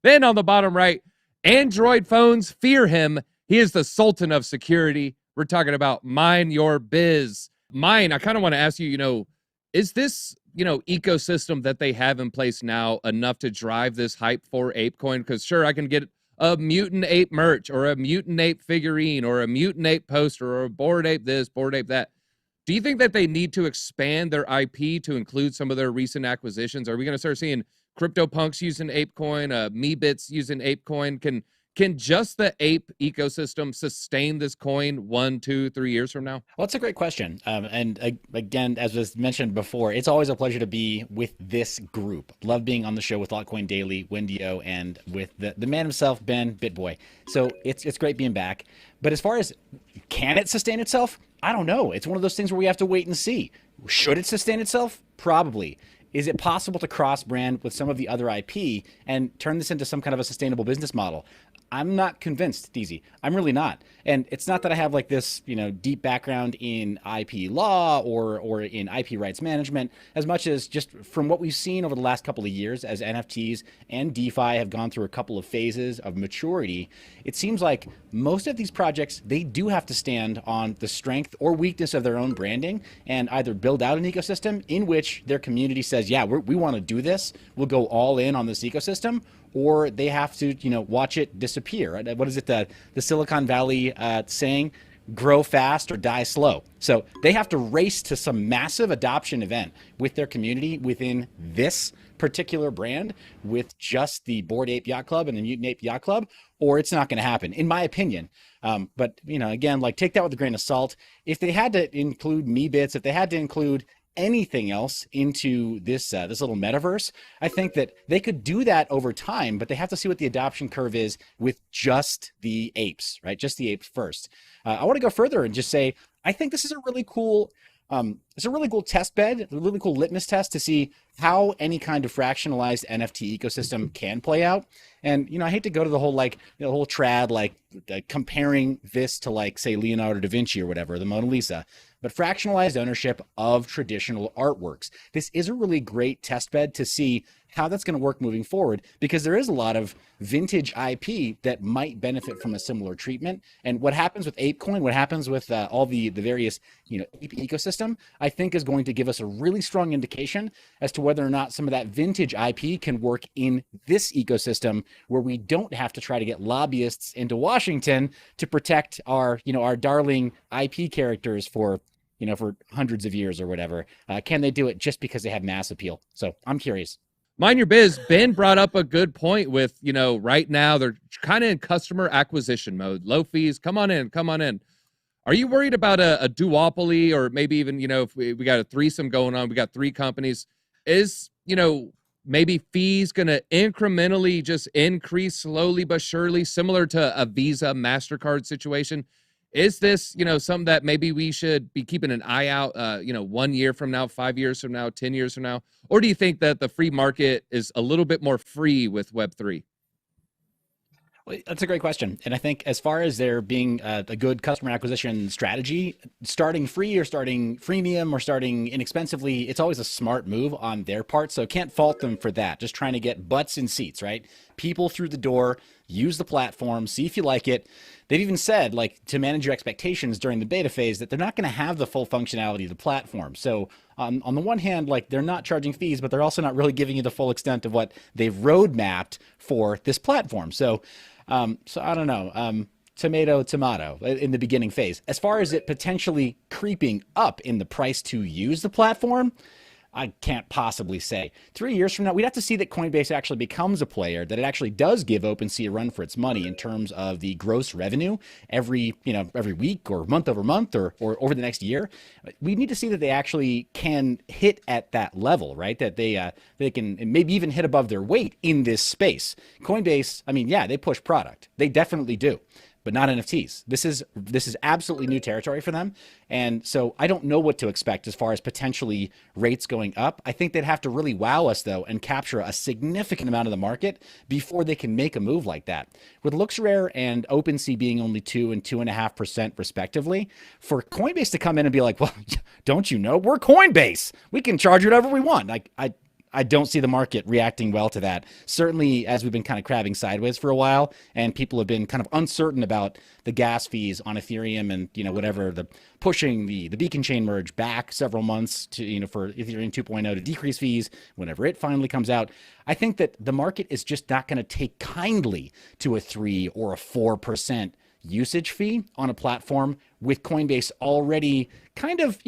Then on the bottom right, Android phones fear him. He is the sultan of security. We're talking about mineyourbiz. Mine, I kind of want to ask you, is this, ecosystem that they have in place now enough to drive this hype for ApeCoin? Because sure, I can get a mutant ape merch or a mutant ape figurine or a mutant ape poster or a bored ape this, bored ape that. Do you think that they need to expand their IP to include some of their recent acquisitions? Are we going to start seeing CryptoPunks using ApeCoin, MeBits using ApeCoin? Can just the ape ecosystem sustain this coin 1, 2, 3 years from now? Well, that's a great question. Again, as was mentioned before, it's always a pleasure to be with this group. Love being on the show with Altcoin Daily, Wendy, and with the man himself, Ben, BitBoy. So it's great being back. But as far as can it sustain itself? I don't know. It's one of those things where we have to wait and see. Should it sustain itself? Probably. Is it possible to cross-brand with some of the other IP and turn this into some kind of a sustainable business model? I'm not convinced, DZ. I'm really not. And it's not that I have like this, deep background in IP law or in IP rights management, as much as just from what we've seen over the last couple of years as NFTs and DeFi have gone through a couple of phases of maturity. It seems like most of these projects, they do have to stand on the strength or weakness of their own branding and either build out an ecosystem in which their community says, yeah, we want to do this. We'll go all in on this ecosystem. Or they have to, watch it disappear. Right? What is it, the Silicon Valley saying? Grow fast or die slow. So they have to race to some massive adoption event with their community within this particular brand with just the Bored Ape Yacht Club and the Mutant Ape Yacht Club, or it's not going to happen, in my opinion. But, again, take that with a grain of salt. If they had to include MeBits, if they had to include anything else into this little metaverse, I think that they could do that over time, but they have to see what the adoption curve is with just the apes, right? Just the apes first. I want to go further and just say, I think this is a really cool test bed, a really cool litmus test to see how any kind of fractionalized NFT ecosystem can play out. And, I hate to go to the whole, the whole trad, comparing this to say Leonardo da Vinci or whatever, the Mona Lisa, but fractionalized ownership of traditional artworks. This is a really great test bed to see how that's going to work moving forward, because there is a lot of vintage IP that might benefit from a similar treatment. And what happens with ApeCoin, what happens with all the various, ape ecosystem, I think is going to give us a really strong indication as to whether or not some of that vintage IP can work in this ecosystem where we don't have to try to get lobbyists into Washington to protect our, our darling IP characters for hundreds of years or whatever. Can they do it just because they have mass appeal? So I'm curious. Mind your biz. Ben brought up a good point with, right now they're kind of in customer acquisition mode, low fees. Come on in. Are you worried about a duopoly, or maybe even, if we got a threesome going on, we got 3 companies, is, maybe fees going to incrementally just increase slowly but surely, similar to a Visa, MasterCard situation? Is this, something that maybe we should be keeping an eye out, 1 year from now, 5 years from now, 10 years from now? Or do you think that the free market is a little bit more free with Web3? Well, that's a great question. And I think as far as there being a good customer acquisition strategy, starting free or starting freemium or starting inexpensively, it's always a smart move on their part. So can't fault them for that. Just trying to get butts in seats, right? People through the door, use the platform, see if you like it. They've even said, to manage your expectations during the beta phase, that they're not going to have the full functionality of the platform. So on the one hand, they're not charging fees, but they're also not really giving you the full extent of what they've roadmapped for this platform. So I don't know, tomato in the beginning phase. As far as it potentially creeping up in the price to use the platform, I can't possibly say. 3 years from now, we'd have to see that Coinbase actually becomes a player, that it actually does give OpenSea a run for its money in terms of the gross revenue every week or month over month or over the next year. We need to see that they actually can hit at that level, right? That they can maybe even hit above their weight in this space. Coinbase, they push product. They definitely do. But not NFTs. This is absolutely new territory for them. And so I don't know what to expect as far as potentially rates going up. I think they'd have to really wow us, though, and capture a significant amount of the market before they can make a move like that. With LooksRare and OpenSea being only 2 and 2.5% respectively, for Coinbase to come in and be like, well, don't you know, we're Coinbase. We can charge whatever we want. I I don't see the market reacting well to that. Certainly, as we've been kind of crabbing sideways for a while, and people have been kind of uncertain about the gas fees on Ethereum, and whatever, the pushing the beacon chain merge back several months to for Ethereum 2.0 to decrease fees whenever it finally comes out. I think that the market is just not going to take kindly to a 3 or a 4% usage fee on a platform with Coinbase already kind of,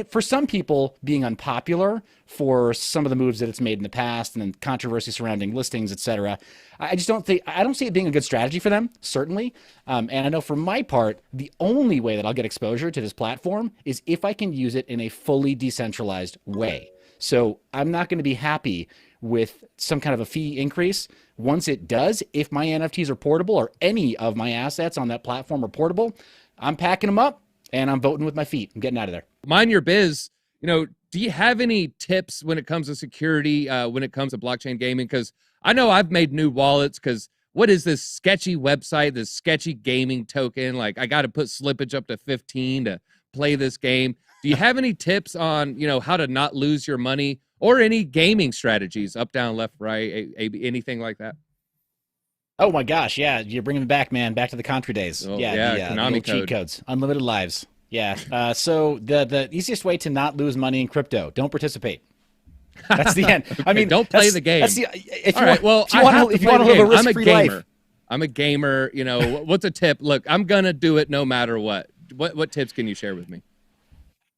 for some people being unpopular for some of the moves that it's made in the past and then controversy surrounding listings, etc. I don't see it being a good strategy for them, certainly. And I know for my part, the only way that I'll get exposure to this platform is if I can use it in a fully decentralized way. So I'm not going to be happy with some kind of a fee increase. Once it does, if my NFTs are portable or any of my assets on that platform are portable, I'm packing them up and I'm voting with my feet. I'm getting out of there. Mind your biz. Do you have any tips when it comes to security, when it comes to blockchain gaming? Because I know I've made new wallets because what is this sketchy website, this sketchy gaming token? Like I got to put slippage up to 15 to play this game. Do you have any tips on, how to not lose your money or any gaming strategies, up, down, left, right, anything like that? Oh my gosh, yeah, you're bringing me back, man, back to the Contra days. Oh, The old cheat codes, unlimited lives. Yeah. So the easiest way to not lose money in crypto: don't participate. That's the end. Okay, I mean, don't play the game. That's the, if All you right, want, well, if you want to live a risk-free life. I'm a gamer. What's a tip? Look, I'm gonna do it no matter what. What tips can you share with me?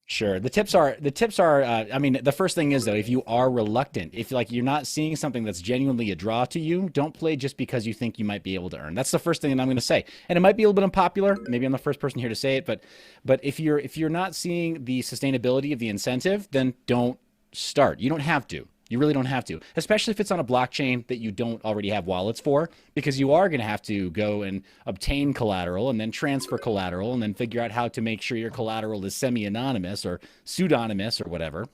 Sure. The tips are, I mean, the first thing is though, if you are reluctant, if you're not seeing something that's genuinely a draw to you, don't play just because you think you might be able to earn. That's the first thing that I'm going to say. And it might be a little bit unpopular. Maybe I'm the first person here to say it, but if you're not seeing the sustainability of the incentive, then don't start. You don't have to. You really don't have to, especially if it's on a blockchain that you don't already have wallets for, because you are going to have to go and obtain collateral and then transfer collateral and then figure out how to make sure your collateral is semi-anonymous or pseudonymous or whatever.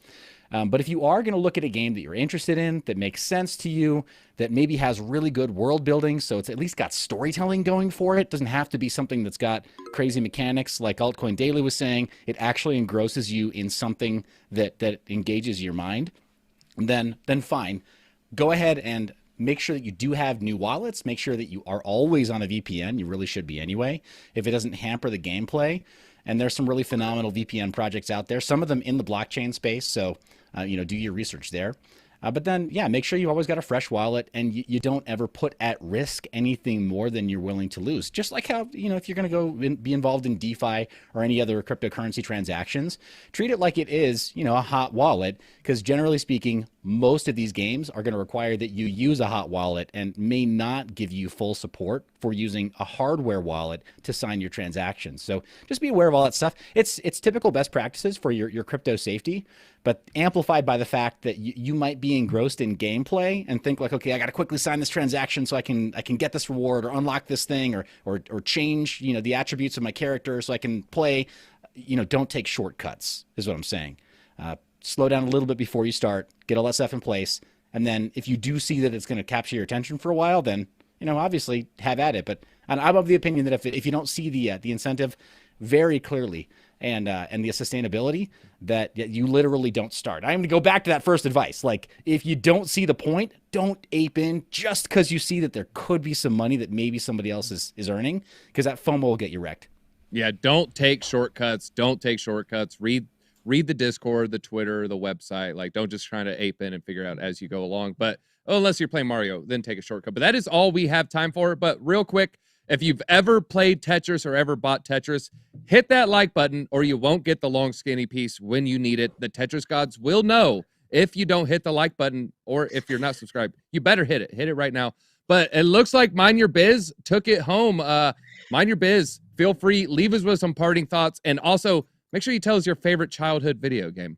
But if you are going to look at a game that you're interested in, that makes sense to you, that maybe has really good world building, so it's at least got storytelling going for it, doesn't have to be something that's got crazy mechanics like Altcoin Daily was saying, it actually engrosses you in something that engages your mind, then fine. Go ahead and make sure that you do have new wallets. Make sure that you are always on a VPN. You really should be anyway, if it doesn't hamper the gameplay. And there's some really phenomenal VPN projects out there, some of them in the blockchain space. So, do your research there. But then, yeah, make sure you always got a fresh wallet and you don't ever put at risk anything more than you're willing to lose. Just like how, if you're going to go be involved in DeFi or any other cryptocurrency transactions, treat it like it is, a hot wallet, because generally speaking, most of these games are going to require that you use a hot wallet and may not give you full support for using a hardware wallet to sign your transactions. So just be aware of all that stuff. It's typical best practices for your crypto safety, but amplified by the fact that you might be engrossed in gameplay and think like, okay, I got to quickly sign this transaction so I can get this reward or unlock this thing or change, the attributes of my character so I can play. Don't take shortcuts is what I'm saying. Slow down a little bit before you start, get all that stuff in place. And then if you do see that it's going to capture your attention for a while, then, obviously have at it. But I'm of the opinion that if you don't see the incentive very clearly and the sustainability, that you literally don't start. I'm going to go back to that first advice. Like, if you don't see the point, don't ape in just because you see that there could be some money that maybe somebody else is earning, because that FOMO will get you wrecked. Yeah, don't take shortcuts. Don't take shortcuts. Read the Discord, the Twitter, the website. Like, don't just try to ape in and figure out as you go along. But unless you're playing Mario, then take a shortcut. But that is all we have time for. But real quick, if you've ever played Tetris or ever bought Tetris, hit that like button or you won't get the long skinny piece when you need it. The Tetris gods will know if you don't hit the like button, or if you're not subscribed. You better hit it. Hit it right now. But it looks like Mind Your Biz took it home. Mind Your Biz, feel free. Leave us with some parting thoughts. And also, make sure you tell us your favorite childhood video game.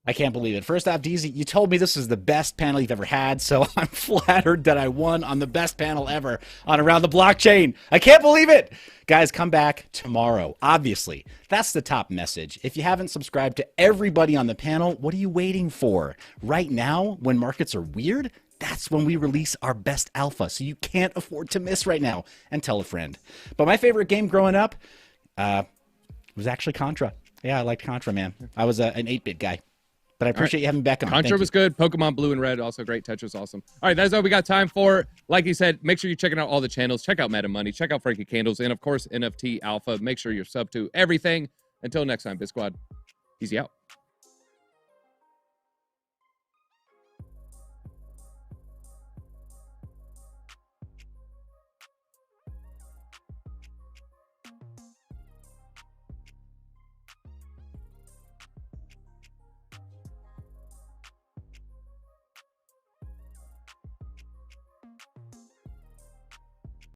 I can't believe it. First off, DZ, you told me this was the best panel you've ever had, so I'm flattered that I won on the best panel ever on Around the Blockchain. I can't believe it. Guys, come back tomorrow. Obviously, that's the top message. If you haven't subscribed to everybody on the panel, what are you waiting for? Right now, when markets are weird, that's when we release our best alpha, so you can't afford to miss right now. And tell a friend. But my favorite game growing up was actually Contra. Yeah, I liked Contra, man. I was an 8-bit guy. But I appreciate you having me back on. Contra was good. Pokemon Blue and Red, also great. Tetris, awesome. All right, that's all we got time for. Like he said, make sure you're checking out all the channels. Check out Meta Money. Check out Frankie Candles. And, of course, NFT Alpha. Make sure you're sub to everything. Until next time, Biz Squad. Easy out.